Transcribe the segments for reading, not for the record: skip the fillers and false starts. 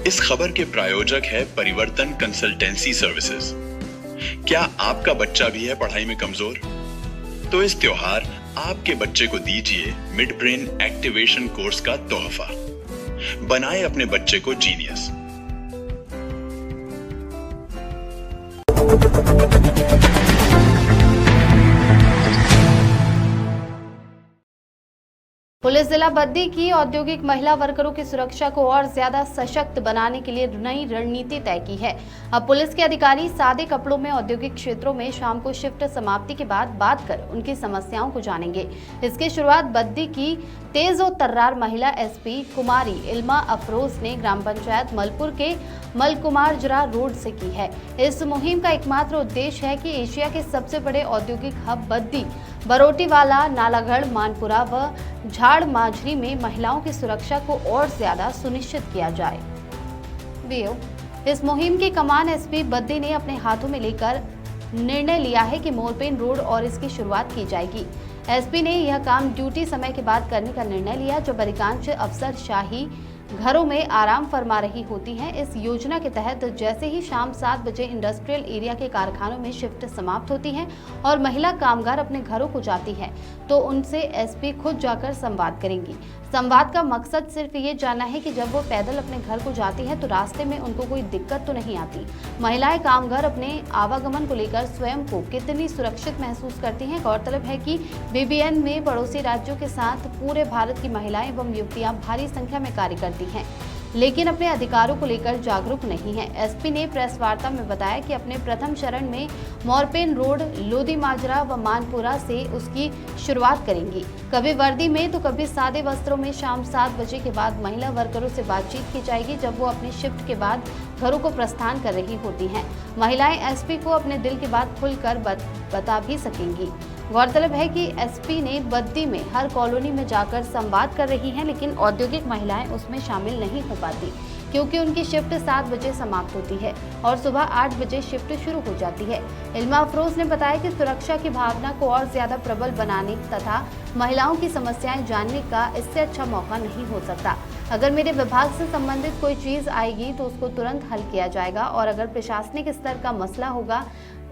इस खबर के प्रायोजक है परिवर्तन कंसल्टेंसी सर्विसेज। क्या आपका बच्चा भी है पढ़ाई में कमजोर? तो इस त्योहार आपके बच्चे को दीजिए मिड ब्रेन एक्टिवेशन कोर्स का तोहफा। बनाए अपने बच्चे को जीनियस। पुलिस जिला बद्दी की औद्योगिक महिला वर्करों की सुरक्षा को और ज्यादा सशक्त बनाने के लिए नई रणनीति तय की है। अब पुलिस के अधिकारी सादे कपड़ों में औद्योगिक क्षेत्रों में शाम को शिफ्ट समाप्ति के बाद बात कर उनकी समस्याओं को जानेंगे। इसकी शुरुआत बद्दी की तेज और तर्रार महिला एसपी कुमारी इल्मा अफरोज ने ग्राम पंचायत मलपुर के मलकुमारजरा रोड से की है। इस मुहिम का एकमात्र उद्देश्य है कि एशिया के सबसे बड़े औद्योगिक हब बद्दी, बरोटीवाला, नालागढ़, मानपुरा व झाड़ मांझरी में महिलाओं की सुरक्षा को और ज्यादा सुनिश्चित किया जाए। इस मुहिम की कमान एसपी बद्दी ने अपने हाथों में लेकर निर्णय लिया है कि मोरपेन रोड और इसकी शुरुआत की जाएगी। एसपी ने यह काम ड्यूटी समय के बाद करने का निर्णय लिया, जब अधिकांश अफसरशाही घरों में आराम फरमा रही होती हैं। इस योजना के तहत जैसे ही शाम 7 बजे इंडस्ट्रियल एरिया के कारखानों में शिफ्ट समाप्त होती है और महिला कामगार अपने घरों को जाती है, तो उनसे एसपी खुद जाकर संवाद करेंगी। संवाद का मकसद सिर्फ ये जानना है कि जब वो पैदल अपने घर को जाती है तो रास्ते में उनको कोई दिक्कत तो नहीं आती। महिलाएं कामगार अपने आवागमन को लेकर स्वयं को कितनी सुरक्षित महसूस करती हैं। गौरतलब है कि बीबीएन में पड़ोसी राज्यों के साथ पूरे भारत की महिलाएं एवं युवतियां भारी संख्या में कार्य करती हैं, लेकिन अपने अधिकारों को लेकर जागरूक नहीं है। एसपी ने प्रेस वार्ता में बताया कि अपने प्रथम चरण में मोरपेन रोड, लोधी माजरा व मानपुरा से उसकी शुरुआत करेंगी। कभी वर्दी में तो कभी सादे वस्त्रों में शाम 7 बजे के बाद महिला वर्करों से बातचीत की जाएगी, जब वो अपनी शिफ्ट के बाद घरों को प्रस्थान कर रही होती हैं। महिलाएं एसपी को अपने दिल की बात खुलकर बता भी सकेंगी। गौरतलब है कि एसपी ने बद्दी में हर कॉलोनी में जाकर संवाद कर रही हैं, लेकिन औद्योगिक महिलाएं उसमें शामिल नहीं हो पाती, क्योंकि उनकी शिफ्ट 7 बजे समाप्त होती है और सुबह 8 बजे शिफ्ट शुरू हो जाती है। इल्मा अफरोज ने बताया कि सुरक्षा की भावना को और ज्यादा प्रबल बनाने तथा महिलाओं की समस्याएं जानने का इससे अच्छा मौका नहीं हो सकता। अगर मेरे विभाग से संबंधित कोई चीज आएगी तो उसको तुरंत हल किया जाएगा, और अगर प्रशासनिक स्तर का मसला होगा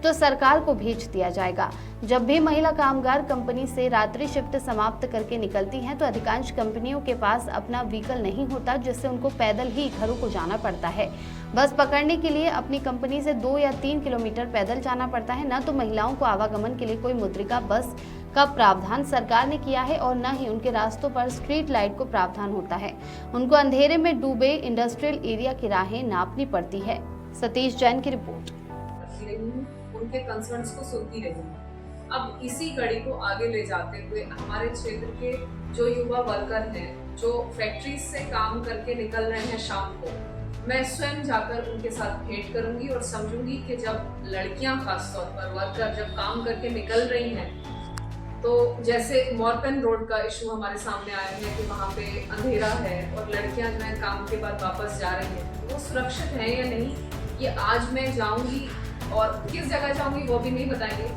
तो सरकार को भेज दिया जाएगा। जब भी महिला कामगार कंपनी से रात्रि शिफ्ट समाप्त करके निकलती हैं तो अधिकांश कंपनियों के पास अपना व्हीकल नहीं होता, जिससे उनको पैदल ही घरों को जाना पड़ता है। बस पकड़ने के लिए अपनी कंपनी से 2 या 3 किलोमीटर पैदल जाना पड़ता है। न तो महिलाओं को आवागमन के लिए कोई मुद्रिका बस का प्रावधान सरकार ने किया है और न ही उनके रास्तों पर स्ट्रीट लाइट को प्रावधान होता है। उनको अंधेरे में डूबे इंडस्ट्रियल एरिया की राहें नापनी पड़ती है। सतीश जैन की रिपोर्ट। उनके कंसर्न्स को सुनती रही। अब इसी कड़ी को आगे ले जाते हुए हमारे क्षेत्र के जो युवा वर्कर हैं, जो फैक्ट्रीज से काम करके निकल रहे हैं शाम को, मैं स्वयं जाकर उनके साथ भेंट करूंगी और समझूंगी कि जब लड़कियां खासतौर पर वर्कर जब काम करके निकल रही हैं, तो जैसे मोरपेन रोड का इशू हमारे सामने आया है कि वहाँ पे अंधेरा है और लड़कियां जो है काम के बाद वापस जा रही हैं, वो सुरक्षित है या नहीं, ये आज मैं जाऊंगी और किस जगह जाऊंगी वो भी नहीं बताएंगे,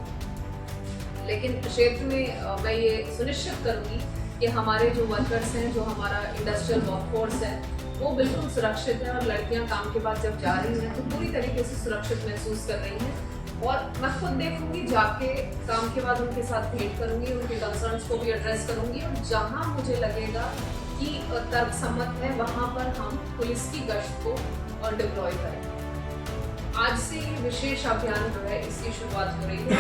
लेकिन क्षेत्र में मैं ये सुनिश्चित करूंगी कि हमारे जो वर्कर्स हैं, जो हमारा इंडस्ट्रियल वर्कफोर्स है, वो बिल्कुल सुरक्षित है और लड़कियां काम के बाद जब जा रही हैं तो पूरी तरीके से सुरक्षित महसूस कर रही हैं। और मैं खुद देखूंगी, जाके काम के बाद उनके साथ भेंट करूंगी, उनके कंसर्न्स को भी एड्रेस करूंगी और जहाँ मुझे लगेगा कि तर्कसम्मत है वहाँ पर हम पुलिस की गश्त को और डिप्लॉय करें। आज से ये विशेष अभियान जो है इसकी शुरुआत हो रही है।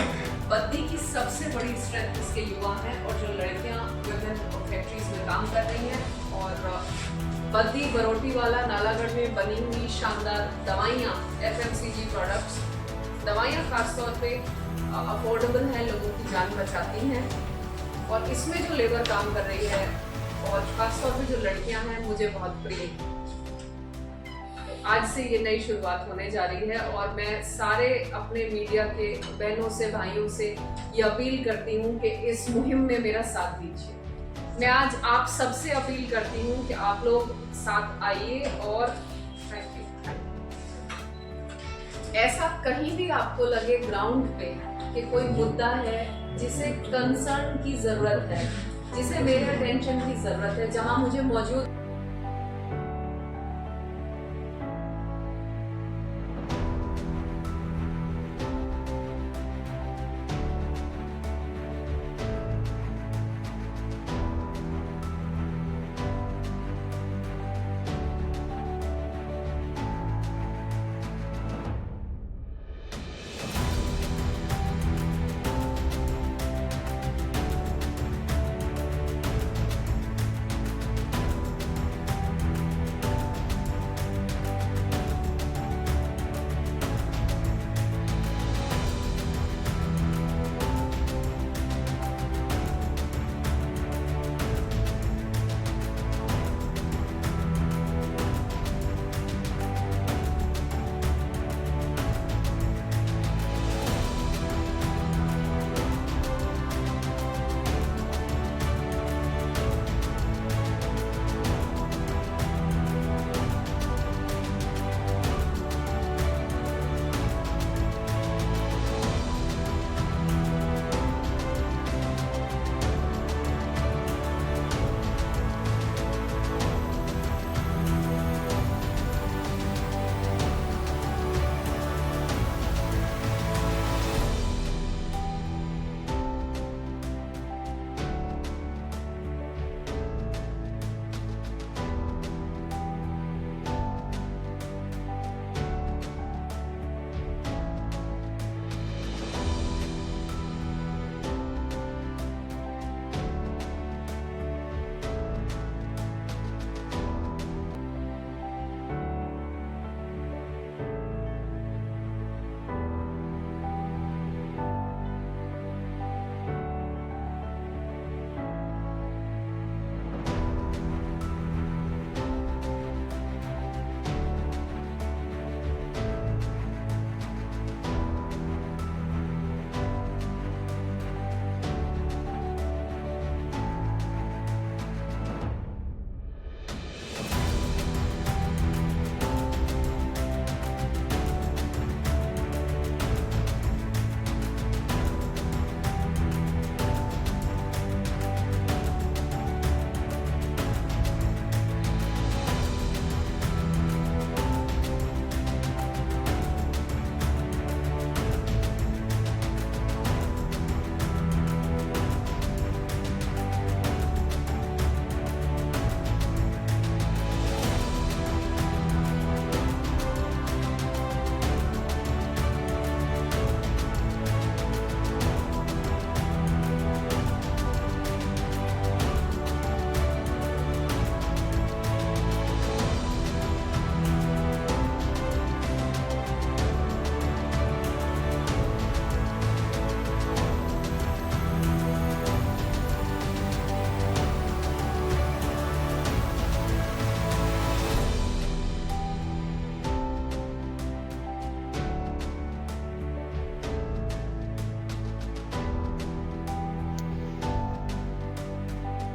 बद्दी की सबसे बड़ी स्ट्रेंथ इसके युवा हैं और जो लड़कियां विभिन्न फैक्ट्रीज में काम कर रही हैं, और बद्दी, बरोटीवाला, नालागढ़ में बनी हुई शानदार दवाइयाँ, FMCG प्रोडक्ट्स, दवाइयाँ खासतौर पे अफोर्डेबल हैं, लोगों की जान बचाती हैं, और इसमें जो लेबर काम कर रही है और खासतौर पे जो लड़कियाँ हैं, मुझे बहुत प्रिय। आज से ये नई शुरुआत होने जा रही है और मैं सारे अपने मीडिया के बहनों से, भाइयों से ये अपील करती हूँ कि इस मुहिम में मेरा साथ दीजिए। मैं आज आप सबसे अपील करती हूँ कि आप लोग साथ आइए और ऐसा कहीं भी आपको लगे ग्राउंड पे कि कोई मुद्दा है जिसे कंसर्न की जरूरत है, जिसे मेरे अटेंशन की जरूरत है, जहां मुझे मौजूद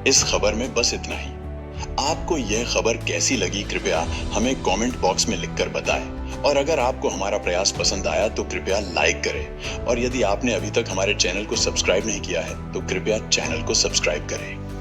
इस खबर में बस इतना ही। आपको यह खबर कैसी लगी कृपया हमें कमेंट बॉक्स में लिखकर बताएं और अगर आपको हमारा प्रयास पसंद आया तो कृपया लाइक करें और यदि आपने अभी तक हमारे चैनल को सब्सक्राइब नहीं किया है तो कृपया चैनल को सब्सक्राइब करें।